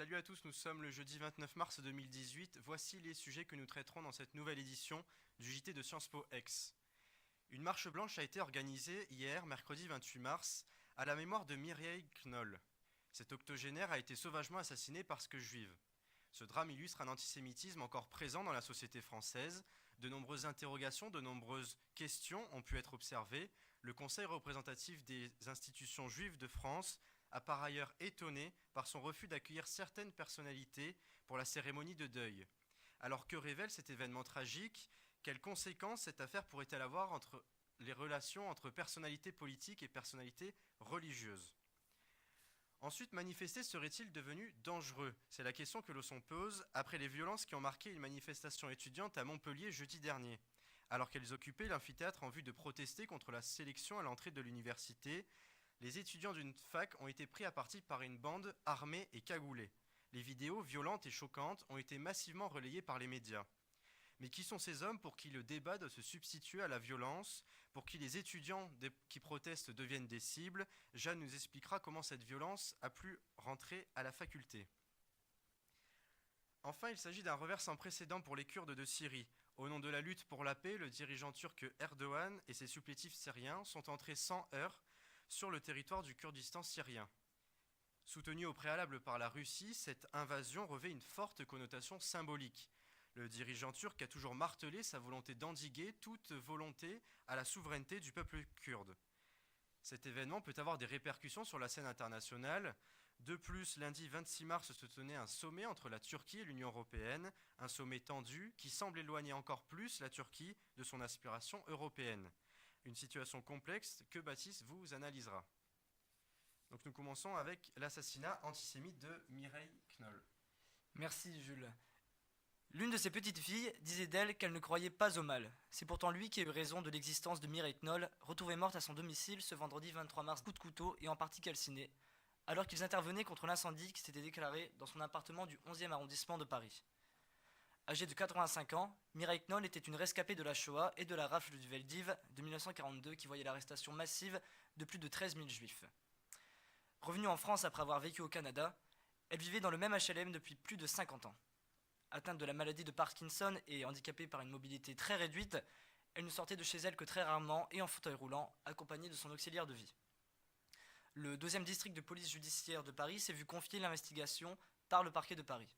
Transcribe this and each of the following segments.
Salut à tous, nous sommes le jeudi 29 mars 2018. Voici les sujets que nous traiterons dans cette nouvelle édition du JT de Sciences Po X. Une marche blanche a été organisée hier, mercredi 28 mars, à la mémoire de Mireille Knoll. Cette octogénaire a été sauvagement assassinée parce que juive. Ce drame illustre un antisémitisme encore présent dans la société française. De nombreuses interrogations, de nombreuses questions ont pu être observées. Le Conseil représentatif des institutions juives de France a par ailleurs étonné par son refus d'accueillir certaines personnalités pour la cérémonie de deuil. Alors que révèle cet événement tragique? Quelles conséquences cette affaire pourrait-elle avoir entre les relations entre personnalités politiques et personnalités religieuses? Ensuite, manifester serait-il devenu dangereux? C'est la question que l'on se pose après les violences qui ont marqué une manifestation étudiante à Montpellier jeudi dernier. Alors qu'elles occupaient l'amphithéâtre en vue de protester contre la sélection à l'entrée de l'université, les étudiants d'une fac ont été pris à partie par une bande armée et cagoulée. Les vidéos violentes et choquantes ont été massivement relayées par les médias. Mais qui sont ces hommes pour qui le débat doit se substituer à la violence, pour qui les étudiants qui protestent deviennent des cibles? Jeanne nous expliquera comment cette violence a pu rentrer à la faculté. Enfin, il s'agit d'un revers sans précédent pour les Kurdes de Syrie. Au nom de la lutte pour la paix, le dirigeant turc Erdogan et ses supplétifs syriens sont entrés sans heurts sur le territoire du Kurdistan syrien. Soutenue au préalable par la Russie, cette invasion revêt une forte connotation symbolique. Le dirigeant turc a toujours martelé sa volonté d'endiguer toute volonté à la souveraineté du peuple kurde. Cet événement peut avoir des répercussions sur la scène internationale. De plus, lundi 26 mars se tenait un sommet entre la Turquie et l'Union européenne, un sommet tendu qui semble éloigner encore plus la Turquie de son aspiration européenne. Une situation complexe que Baptiste vous analysera. Donc nous commençons avec l'assassinat antisémite de Mireille Knoll. Merci Jules. L'une de ses petites filles disait d'elle qu'elle ne croyait pas au mal. C'est pourtant lui qui a eu raison de l'existence de Mireille Knoll, retrouvée morte à son domicile ce vendredi 23 mars, coup de couteau et en partie calcinée, alors qu'ils intervenaient contre l'incendie qui s'était déclaré dans son appartement du 11e arrondissement de Paris. Âgée de 85 ans, Mireille Knoll était une rescapée de la Shoah et de la rafle du Veldiv de 1942 qui voyait l'arrestation massive de plus de 13 000 juifs. Revenue en France après avoir vécu au Canada, elle vivait dans le même HLM depuis plus de 50 ans. Atteinte de la maladie de Parkinson et handicapée par une mobilité très réduite, elle ne sortait de chez elle que très rarement et en fauteuil roulant, accompagnée de son auxiliaire de vie. Le 2e district de police judiciaire de Paris s'est vu confier l'investigation par le parquet de Paris.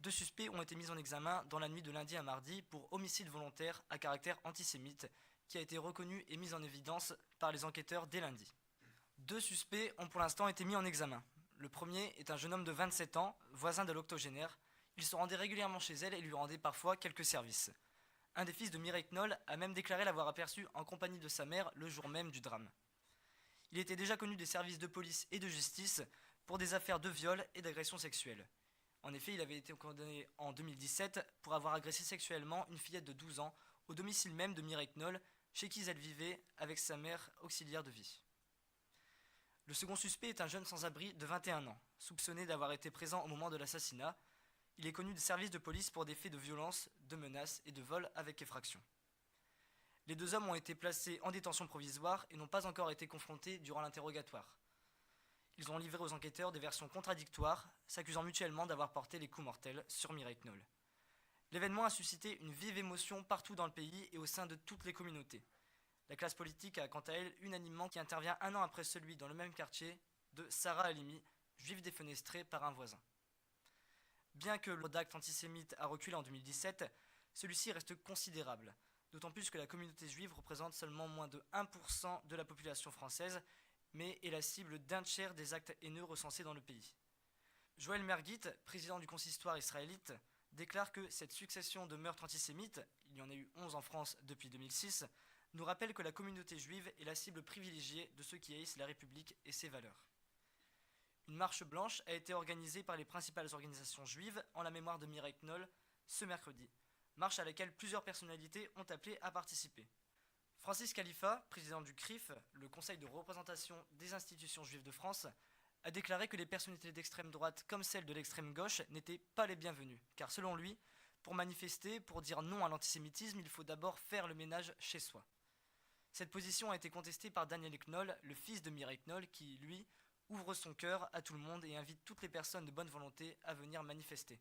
2 suspects ont été mis en examen dans la nuit de lundi à mardi pour homicide volontaire à caractère antisémite, qui a été reconnu et mis en évidence par les enquêteurs dès lundi. 2 suspects ont pour l'instant été mis en examen. Le premier est un jeune homme de 27 ans, voisin de l'octogénaire. Il se rendait régulièrement chez elle et lui rendait parfois quelques services. Un des fils de Mireille Knoll a même déclaré l'avoir aperçu en compagnie de sa mère le jour même du drame. Il était déjà connu des services de police et de justice pour des affaires de viol et d'agression sexuelle. En effet, il avait été condamné en 2017 pour avoir agressé sexuellement une fillette de 12 ans au domicile même de Mireille Knoll, chez qui elle vivait avec sa mère auxiliaire de vie. Le second suspect est un jeune sans-abri de 21 ans, soupçonné d'avoir été présent au moment de l'assassinat. Il est connu des services de police pour des faits de violence, de menaces et de vol avec effraction. Les 2 hommes ont été placés en détention provisoire et n'ont pas encore été confrontés durant l'interrogatoire. Ils ont livré aux enquêteurs des versions contradictoires, s'accusant mutuellement d'avoir porté les coups mortels sur Mireille Knoll. L'événement a suscité une vive émotion partout dans le pays et au sein de toutes les communautés. La classe politique a quant à elle unanimement qui intervient un an après celui dans le même quartier de Sarah Halimi, juive défenestrée par un voisin. Bien que le d'actes antisémites a reculé en 2017, celui-ci reste considérable, d'autant plus que la communauté juive représente seulement moins de 1% de la population française, mais est la cible d'un tiers des actes haineux recensés dans le pays. Joël Merguit, président du consistoire israélite, déclare que cette succession de meurtres antisémites, il y en a eu 11 en France depuis 2006, nous rappelle que la communauté juive est la cible privilégiée de ceux qui haïssent la République et ses valeurs. Une marche blanche a été organisée par les principales organisations juives en la mémoire de Mireille Knoll ce mercredi, marche à laquelle plusieurs personnalités ont appelé à participer. Francis Khalifa, président du CRIF, le Conseil de représentation des institutions juives de France, a déclaré que les personnalités d'extrême droite comme celles de l'extrême gauche n'étaient pas les bienvenues, car selon lui, pour manifester, pour dire non à l'antisémitisme, il faut d'abord faire le ménage chez soi. Cette position a été contestée par Daniel Knoll, le fils de Mireille Knoll, qui, lui, ouvre son cœur à tout le monde et invite toutes les personnes de bonne volonté à venir manifester.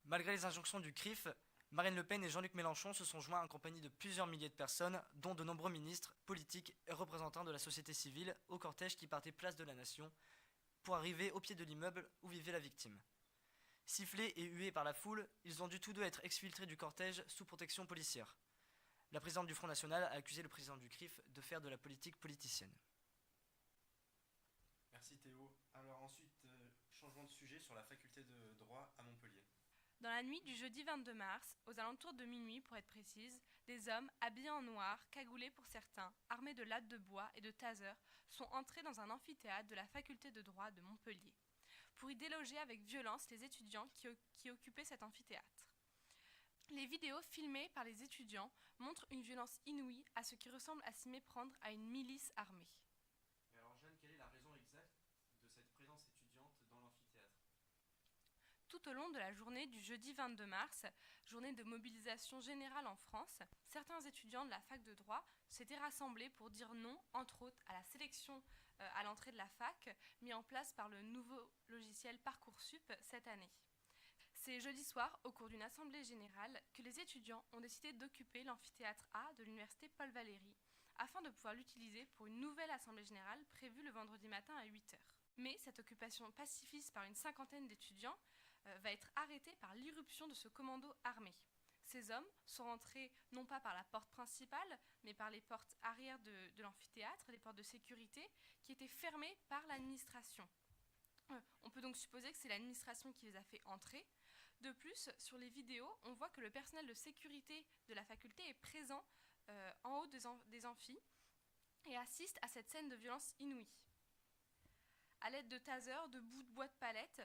Malgré les injonctions du CRIF, Marine Le Pen et Jean-Luc Mélenchon se sont joints en compagnie de plusieurs milliers de personnes, dont de nombreux ministres, politiques et représentants de la société civile, au cortège qui partait place de la Nation, pour arriver au pied de l'immeuble où vivait la victime. Sifflés et hués par la foule, ils ont dû tous deux être exfiltrés du cortège sous protection policière. La présidente du Front National a accusé le président du CRIF de faire de la politique politicienne. Merci Théo. Alors ensuite, changement de sujet sur la faculté de droit à Montpellier. Dans la nuit du jeudi 22 mars, aux alentours de minuit pour être précise, des hommes, habillés en noir, cagoulés pour certains, armés de lattes de bois et de tasers, sont entrés dans un amphithéâtre de la faculté de droit de Montpellier, pour y déloger avec violence les étudiants qui occupaient cet amphithéâtre. Les vidéos filmées par les étudiants montrent une violence inouïe à ce qui ressemble à s'y méprendre à une milice armée. Mais alors Jeanne, quelle est la raison exacte de cette présence étudiante dans l'amphithéâtre ? Tout au long de la journée du jeudi 22 mars, journée de mobilisation générale en France, certains étudiants de la fac de droit s'étaient rassemblés pour dire non, entre autres, à la sélection à l'entrée de la fac, mis en place par le nouveau logiciel Parcoursup cette année. C'est jeudi soir, au cours d'une assemblée générale, que les étudiants ont décidé d'occuper l'amphithéâtre A de l'université Paul Valéry, afin de pouvoir l'utiliser pour une nouvelle assemblée générale prévue le vendredi matin à 8h. Mais cette occupation pacifiste par une cinquantaine d'étudiants va être arrêtée par l'irruption de ce commando armé. Ces hommes sont rentrés non pas par la porte principale, mais par les portes arrière de l'amphithéâtre, les portes de sécurité, qui étaient fermées par l'administration. On peut donc supposer que c'est l'administration qui les a fait entrer. De plus, sur les vidéos, on voit que le personnel de sécurité de la faculté est présent en haut des amphis et assiste à cette scène de violence inouïe. À l'aide de tasers, de bouts de bois de palette,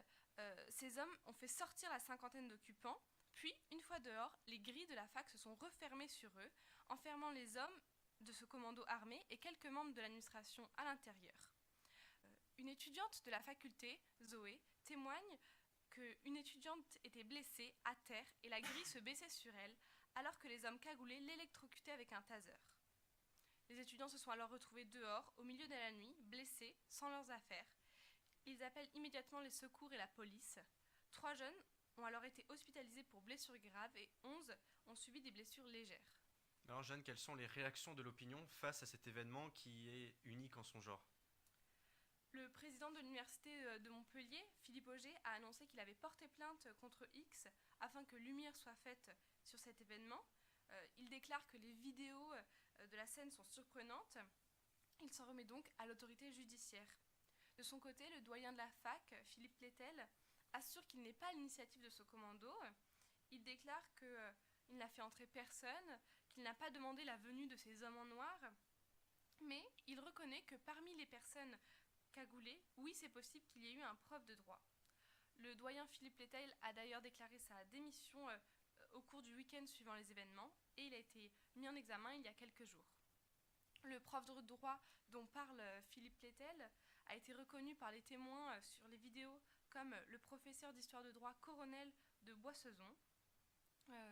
ces hommes ont fait sortir la cinquantaine d'occupants, puis, une fois dehors, les grilles de la fac se sont refermées sur eux, enfermant les hommes de ce commando armé et quelques membres de l'administration à l'intérieur. Une étudiante de la faculté, Zoé, témoigne qu'une étudiante était blessée à terre et la grille se baissait sur elle, alors que les hommes cagoulés l'électrocutaient avec un taser. Les étudiants se sont alors retrouvés dehors, au milieu de la nuit, blessés, sans leurs affaires. Ils appellent immédiatement les secours et la police. 3 jeunes ont alors été hospitalisés pour blessures graves et 11 ont subi des blessures légères. Alors Jeanne, quelles sont les réactions de l'opinion face à cet événement qui est unique en son genre ? Le président de l'université de Montpellier, Philippe Auger, a annoncé qu'il avait porté plainte contre X afin que lumière soit faite sur cet événement. Il déclare que les vidéos de la scène sont surprenantes. Il s'en remet donc à l'autorité judiciaire. De son côté, le doyen de la fac, Philippe Plétel, assure qu'il n'est pas à l'initiative de ce commando. Il déclare qu'il n'a fait entrer personne, qu'il n'a pas demandé la venue de ces hommes en noir, mais il reconnaît que parmi les personnes cagoulées, oui, c'est possible qu'il y ait eu un prof de droit. Le doyen Philippe Plétel a d'ailleurs déclaré sa démission au cours du week-end suivant les événements et il a été mis en examen il y a quelques jours. Le prof de droit dont parle Philippe Plétel a été reconnu par les témoins sur les vidéos comme le professeur d'histoire de droit Coronel de Boissezon.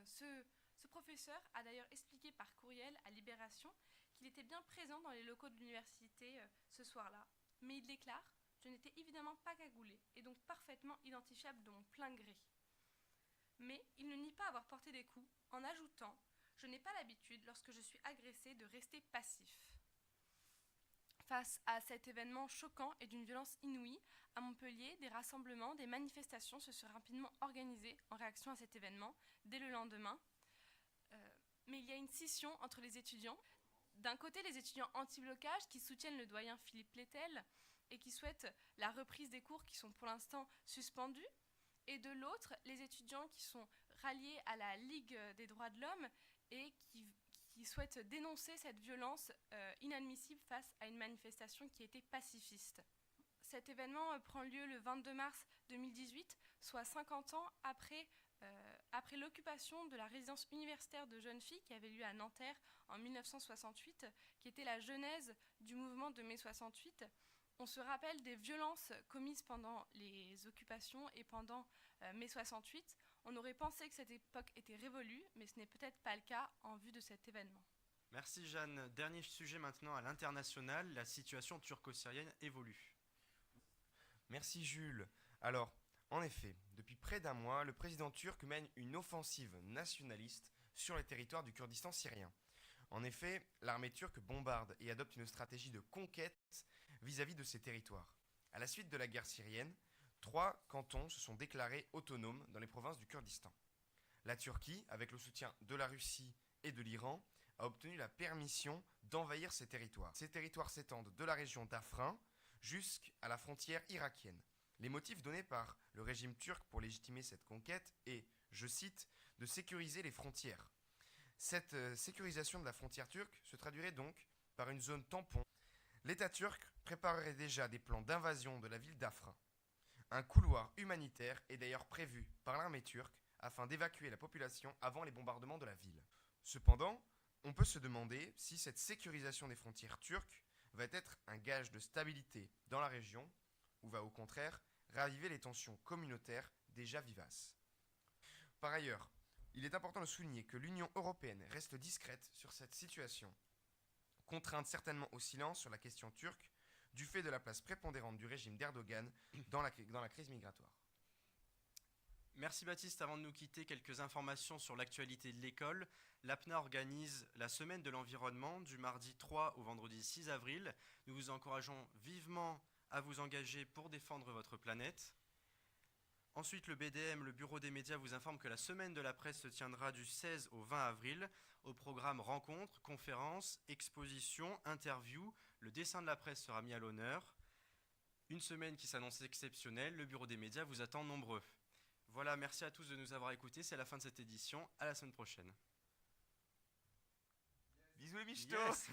Ce professeur a d'ailleurs expliqué par courriel à Libération qu'il était bien présent dans les locaux de l'université ce soir-là, mais il déclare « Je n'étais évidemment pas cagoulé et donc parfaitement identifiable de mon plein gré ». Mais il ne nie pas avoir porté des coups en ajoutant « Je n'ai pas l'habitude, lorsque je suis agressé, de rester passif ». Face à cet événement choquant et d'une violence inouïe, à Montpellier, des rassemblements, des manifestations se sont rapidement organisées en réaction à cet événement dès le lendemain. Mais il y a une scission entre les étudiants. D'un côté, les étudiants anti-blocage qui soutiennent le doyen Philippe Plétel et qui souhaitent la reprise des cours qui sont pour l'instant suspendus. Et de l'autre, les étudiants qui sont ralliés à la Ligue des droits de l'homme et qui souhaitent dénoncer cette violence inadmissible face à une manifestation qui était pacifiste. Cet événement prend lieu le 22 mars 2018, soit 50 ans après l'occupation de la résidence universitaire de jeunes filles qui avait lieu à Nanterre en 1968, qui était la genèse du mouvement de mai 68. On se rappelle des violences commises pendant les occupations et pendant mai 68. On aurait pensé que cette époque était révolue, mais ce n'est peut-être pas le cas en vue de cet événement. Merci Jeanne. Dernier sujet maintenant à l'international, la situation turco-syrienne évolue. Merci Jules. Alors, en effet, depuis près d'un mois, le président turc mène une offensive nationaliste sur les territoires du Kurdistan syrien. En effet, l'armée turque bombarde et adopte une stratégie de conquête vis-à-vis de ces territoires. À la suite de la guerre syrienne, 3 cantons se sont déclarés autonomes dans les provinces du Kurdistan. La Turquie, avec le soutien de la Russie et de l'Iran, a obtenu la permission d'envahir ces territoires. Ces territoires s'étendent de la région d'Afrin jusqu'à la frontière irakienne. Les motifs donnés par le régime turc pour légitimer cette conquête est, je cite, de sécuriser les frontières. Cette sécurisation de la frontière turque se traduirait donc par une zone tampon. L'État turc préparerait déjà des plans d'invasion de la ville d'Afrin. Un couloir humanitaire est d'ailleurs prévu par l'armée turque afin d'évacuer la population avant les bombardements de la ville. Cependant, on peut se demander si cette sécurisation des frontières turques va être un gage de stabilité dans la région ou va au contraire raviver les tensions communautaires déjà vivaces. Par ailleurs, il est important de souligner que l'Union européenne reste discrète sur cette situation, contrainte certainement au silence sur la question turque du fait de la place prépondérante du régime d'Erdogan dans la crise migratoire. Merci Baptiste, avant de nous quitter, quelques informations sur l'actualité de l'école. L'APNA organise la semaine de l'environnement du mardi 3 au vendredi 6 avril. Nous vous encourageons vivement à vous engager pour défendre votre planète. Ensuite, le BDM, le Bureau des médias, vous informe que la semaine de la presse se tiendra du 16 au 20 avril. Au programme rencontres, conférences, expositions, interviews. Le dessin de la presse sera mis à l'honneur. Une semaine qui s'annonce exceptionnelle. Le Bureau des médias vous attend nombreux. Voilà, merci à tous de nous avoir écoutés. C'est la fin de cette édition. À la semaine prochaine. Bisous et michto. Yes.